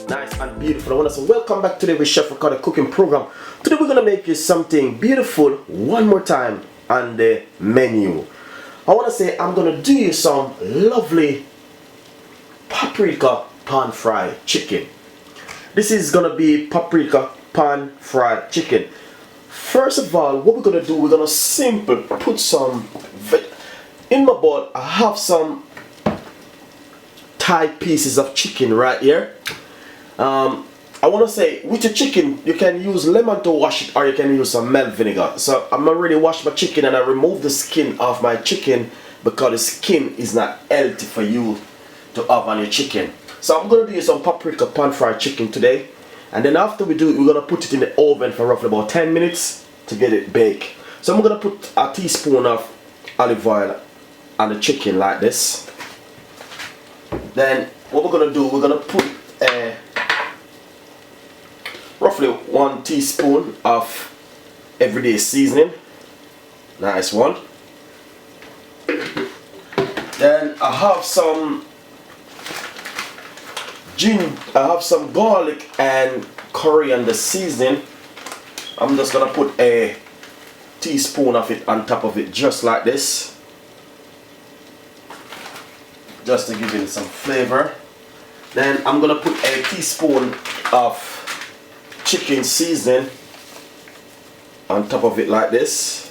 Nice and beautiful. I want to say welcome back today with Chef Ricardo cooking program. Today we're going to make you something beautiful one more time on the menu. I want to say I'm going to do you some lovely paprika pan fried chicken. This is going to be paprika pan fried chicken. First of all, what we're going to do, we're going to simply put some in my bowl. I have some Thai pieces of chicken right here. I want to say with your chicken you can use lemon to wash it, or you can use some milk vinegar. So I'm already washed my chicken and I removed the skin off my chicken because the skin is not healthy for you to have on your chicken. So I'm going to do some paprika pan fried chicken today, and then after we do it, we're going to put it in the oven for roughly about 10 minutes to get it baked. So I'm going to put a teaspoon of olive oil on the chicken like this. Then what we're going to do, we're going to put roughly 1 teaspoon of everyday seasoning. Nice one. Then I have some garlic and coriander seasoning. I'm just gonna put a teaspoon of it on top of it, just like this, just to give it some flavor. Then I'm gonna put a teaspoon of chicken seasoning on top of it like this.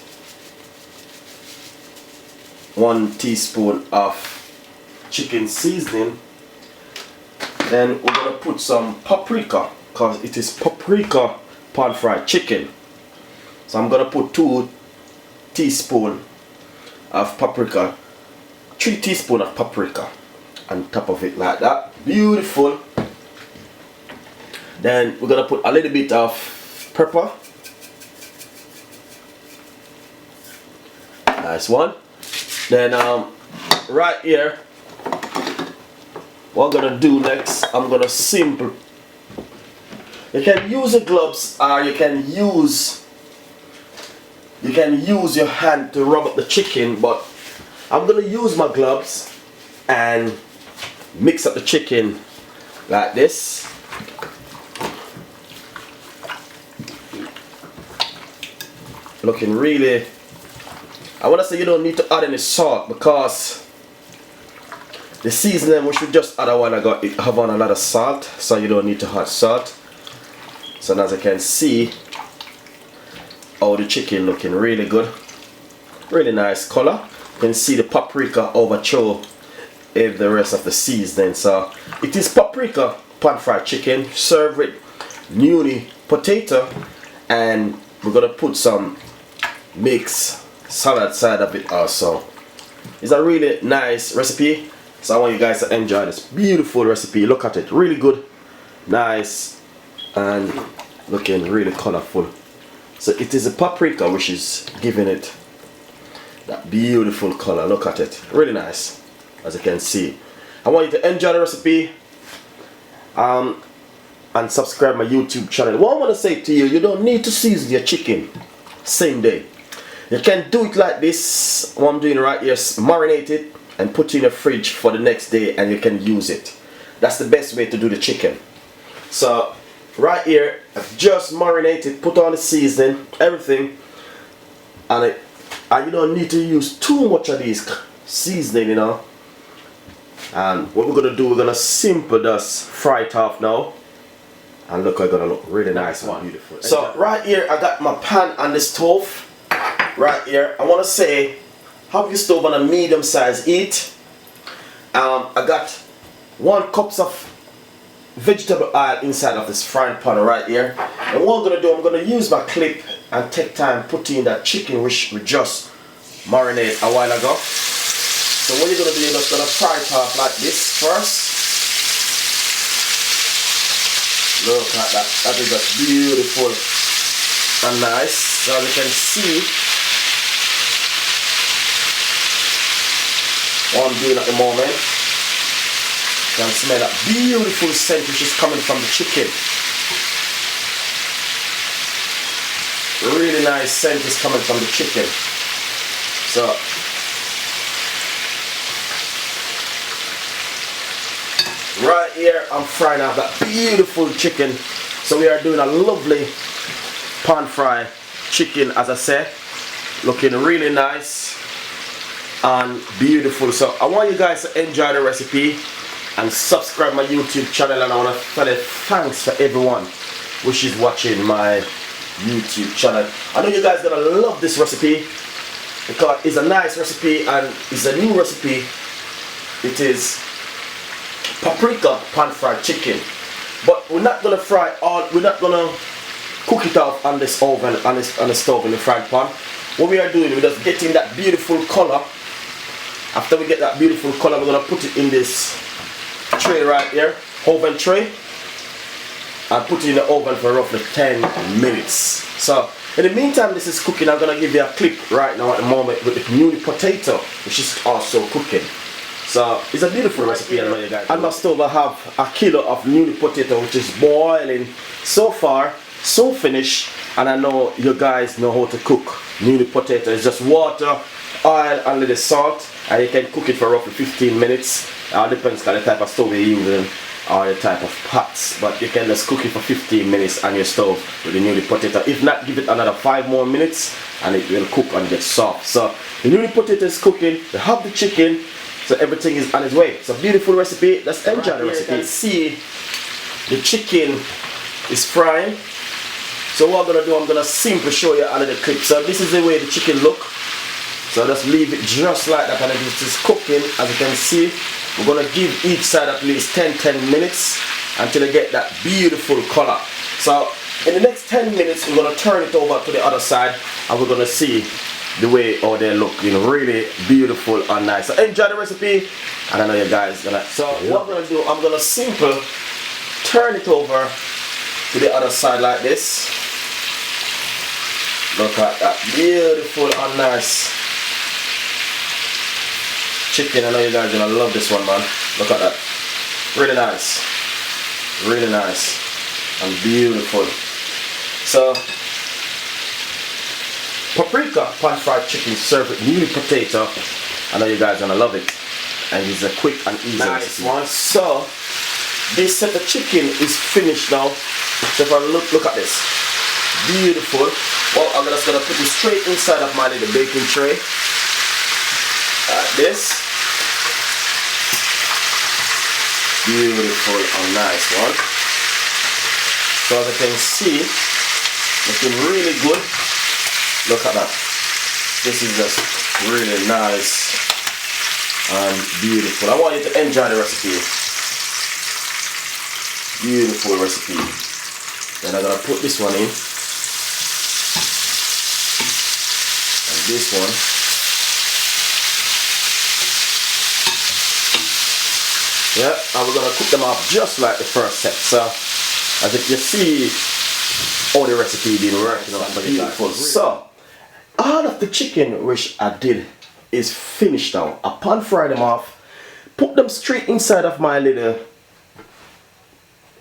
1 teaspoon of chicken seasoning. Then we're gonna put some paprika, because it is paprika pan fried chicken. So I'm gonna put 2 teaspoons of paprika, 3 teaspoons of paprika on top of it like that. Beautiful. Then we're gonna put a little bit of pepper. Nice one. Then right here, what I'm gonna do next, I'm gonna simple. You can use the gloves, or you can use your hand to rub up the chicken, but I'm gonna use my gloves and mix up the chicken like this. Looking really, I want to say you don't need to add any salt, because the seasoning which we just add a while ago, it have on a lot of salt, so you don't need to add salt. So as you can see, how the chicken looking really good, really nice color. You can see the paprika overthrow the rest of the seasoning. So it is paprika pan fried chicken served with newly potato, and we're gonna put some mixed salad side of it also. It's a really nice recipe, so I want you guys to enjoy this beautiful recipe. Look at it, really good, nice, and looking really colorful. So it is a paprika which is giving it that beautiful color. Look at it, really nice, as you can see. I want you to enjoy the recipe and subscribe my YouTube channel. What I want to say to you, you don't need to season your chicken same day. You can do it like this, what I'm doing right here, marinate it and put it in the fridge for the next day, and you can use it. That's the best way to do the chicken. So right here, I've just marinated, put on the seasoning, everything, and you don't need to use too much of these seasoning, you know. And what we're gonna do, we're gonna simply just fry it off now, and look, it's gonna look really nice and beautiful. So right here, I got my pan on the stove. Right here, I want to say, have your stove on a medium size heat. I got 1 cup of vegetable oil inside of this frying pan right here. And what I'm going to do, I'm going to use my clip and take time putting in that chicken which we just marinated a while ago. So what you're going to do, you're just going to fry it off like this first. Look at that, that is just beautiful and nice. So as you can see, what I'm doing at the moment, you can smell that beautiful scent which is coming from the chicken. Really nice scent is coming from the chicken. So right here I'm frying up that beautiful chicken. So we are doing a lovely pan fry chicken, as I said, looking really nice and beautiful. So I want you guys to enjoy the recipe and subscribe my YouTube channel, and I want to tell you thanks for everyone which is watching my YouTube channel. I know you guys gonna love this recipe because it's a nice recipe and it's a new recipe. It is paprika pan fried chicken, but we're not gonna fry all. We're not gonna cook it off on this oven, on the stove in the frying pan. What we are doing, we're just getting that beautiful color. After we get that beautiful color, we're gonna put it in this tray right here, oven tray, and put it in the oven for roughly 10 minutes. So in the meantime this is cooking, I'm gonna give you a clip right now at the moment with the newly potato, which is also cooking. So it's a beautiful recipe. I know you guys. On my stove I have a kilo of newly potato, which is boiling so far, so finished, and I know you guys know how to cook newly potato. It's just water, oil, and a little salt, and you can cook it for roughly 15 minutes. Depends on the type of stove you're using or the type of pots, but you can just cook it for 15 minutes on your stove with the newly potato. If not, give it another 5 more minutes and it will cook and get soft. So the newly potato is cooking, we have the chicken, so everything is on its way. It's a beautiful recipe. Let's enjoy the recipe. You can see the chicken is frying. So what I'm gonna do, I'm gonna simply show you another clip. So this is the way the chicken look. So just leave it just like that, and it is cooking. As you can see, we're gonna give each side at least 10 minutes until they get that beautiful color. So in the next 10 minutes, we're gonna turn it over to the other side, and we're gonna see the way how they look, you know, really beautiful and nice. So enjoy the recipe, and I know you guys gonna. So what I'm gonna do, I'm gonna simply turn it over to the other side like this. Look at that beautiful and nice chicken. I know you guys are gonna love this one, man. Look at that. Really nice. Really nice. And beautiful. So paprika pan fried chicken served with newly potato. I know you guys are gonna love it. And it's a quick and easy recipe. One. So this set of chicken is finished now. So if I look at this. Beautiful. Well, I'm just gonna put it straight inside of my little baking tray. Like this. Beautiful and nice one. So as you can see, looking really good. Look at that. This is just really nice and beautiful. I want you to enjoy the recipe. Beautiful recipe. Then I'm gonna put this one in. And this one. Yeah, and we're gonna cook them up just like the first set. So as if you see all the recipe being working on for you guys. So all of the chicken which I did is finished now. I pan fry them off, put them straight inside of my little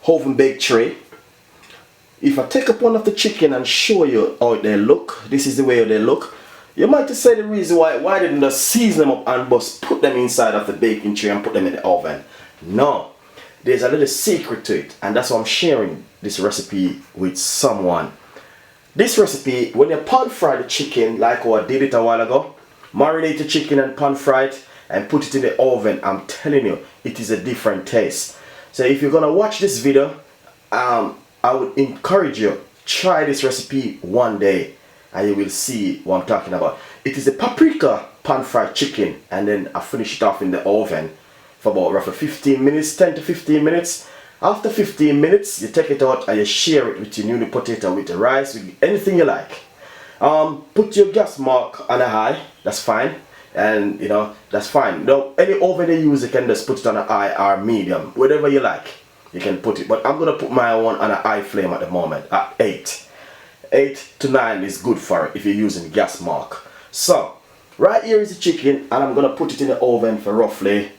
oven baked tray. If I take up one of the chicken and show you how they look, this is the way they look. You might just say the reason why didn't I season them up and just put them inside of the baking tray and put them in the oven. No, there's a little secret to it, and that's why I'm sharing this recipe with someone. This recipe, when you pan fry the chicken like how I did it a while ago, marinate the chicken and pan fry it and put it in the oven, I'm telling you, it is a different taste. So if you're gonna watch this video, I would encourage you, try this recipe one day and you will see what I'm talking about. It is a paprika pan fried chicken, and then I finish it off in the oven for about roughly 15 minutes, 10 to 15 minutes. After 15 minutes, you take it out and you share it with your newly potato, with the rice, with anything you like. Put your gas mark on a high, that's fine. And you know, that's fine. Now, any oven you use, you can just put it on a high or medium, whatever you like. You can put it, but I'm gonna put my one on a high flame at the moment, at 8. 8 to 9 is good for it if you're using gas mark. So, right here is the chicken, and I'm gonna put it in the oven for roughly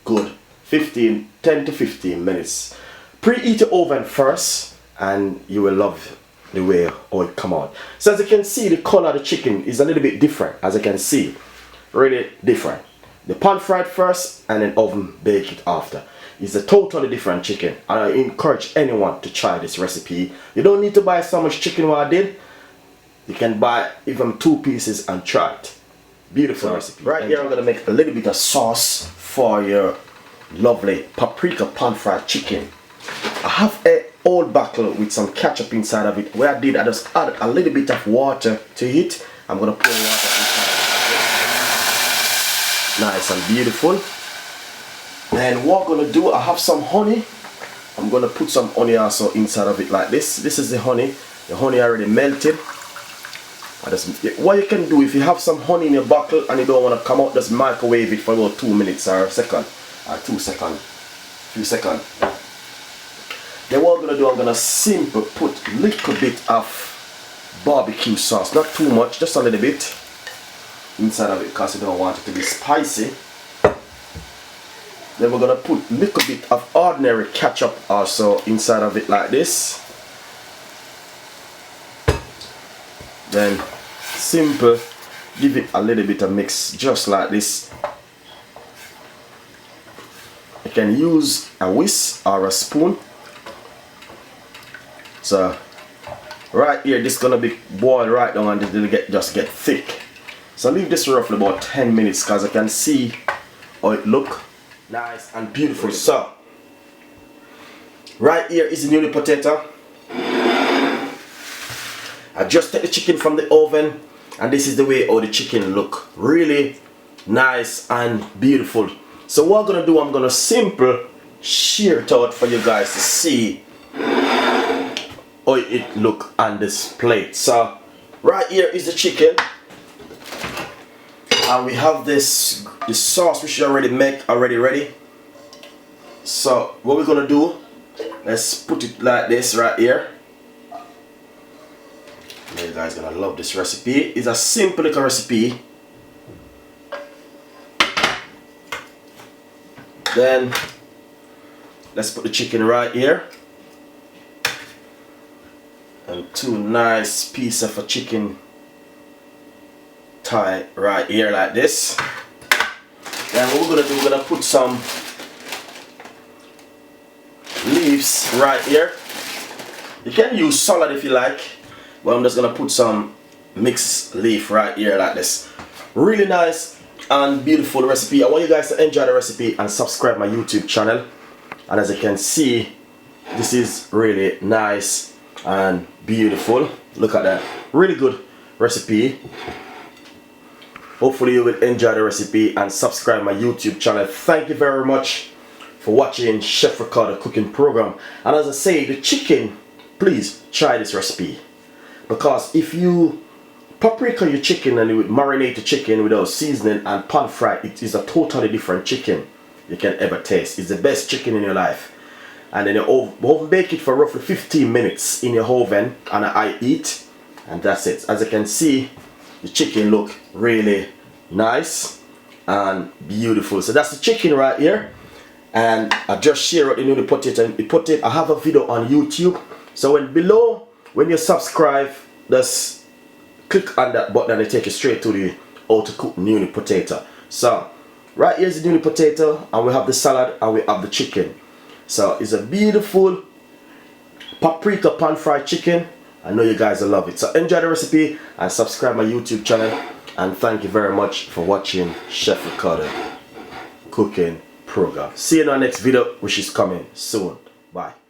good 10 to 15 minutes. Preheat your oven first, and you will love the way how it come out. So as you can see, the color of the chicken is a little bit different, as you can see. Really different. The pan fried first and then oven bake it after. It's a totally different chicken. And I encourage anyone to try this recipe. You don't need to buy so much chicken what I did. You can buy even 2 pieces and try it. Beautiful recipe. Right here I'm going to make a little bit of sauce for your lovely paprika pan-fried chicken. I have a old bottle with some ketchup inside of it. What I did, I just added a little bit of water to it. I'm going to pour water inside of it. Nice and beautiful. And what I'm going to do, I have some honey. I'm going to put some honey also inside of it like this. This is the honey. The honey already melted. What you can do, if you have some honey in your bottle and you don't want to come out, just microwave it for about 2 minutes or a second. Or 2 seconds. Few seconds. Then what I'm going to do, I'm going to simply put a little bit of barbecue sauce. Not too much, just a little bit inside of it because you don't want it to be spicy. Then we're going to put a little bit of ordinary ketchup also inside of it like this. Then simple, give it a little bit of mix just like this. You can use a whisk or a spoon. So right here, this is gonna be boiled right down until it just get thick. So leave this roughly about 10 minutes because I can see how it look. Nice and beautiful. So right here is the newly potato. I just take the chicken from the oven and this is the way how the chicken look. Really nice and beautiful. So what I'm gonna do, I'm gonna simple shear it out for you guys to see how it look on this plate. So right here is the chicken. And we have the sauce which is already ready. So what we're gonna do, let's put it like this right here. You guys gonna love this recipe. It's a simple little recipe. Then let's put the chicken right here. And 2 nice pieces of a chicken thigh right here like this. Then what we're gonna do, we're gonna put some leaves right here. You can use salad if you like, but I'm just gonna put some mixed leaf right here like this. Really nice and beautiful recipe. I want you guys to enjoy the recipe and subscribe my YouTube channel. And as you can see, this is really nice and beautiful. Look at that, really good recipe. Hopefully you will enjoy the recipe and subscribe my YouTube channel. Thank you very much for watching Chef Ricardo cooking program. And as I say, the chicken, please try this recipe, because if you paprika your chicken and you would marinate the chicken without seasoning and pan fry, it is a totally different chicken you can ever taste. It's the best chicken in your life. And then you oven bake it for roughly 15 minutes in your oven and I eat, and that's it. As you can see, the chicken look really nice and beautiful. So that's the chicken right here. And I just share out the newly potato. I have a video on YouTube. So when you subscribe, just click on that button and it take you straight to the how to cook newly potato. So right here's the newly potato, and we have the salad and we have the chicken. So it's a beautiful paprika pan fried chicken. I know you guys will love it. So enjoy the recipe and subscribe my YouTube channel. And thank you very much for watching Chef Ricardo cooking program. See you in our next video, which is coming soon. Bye.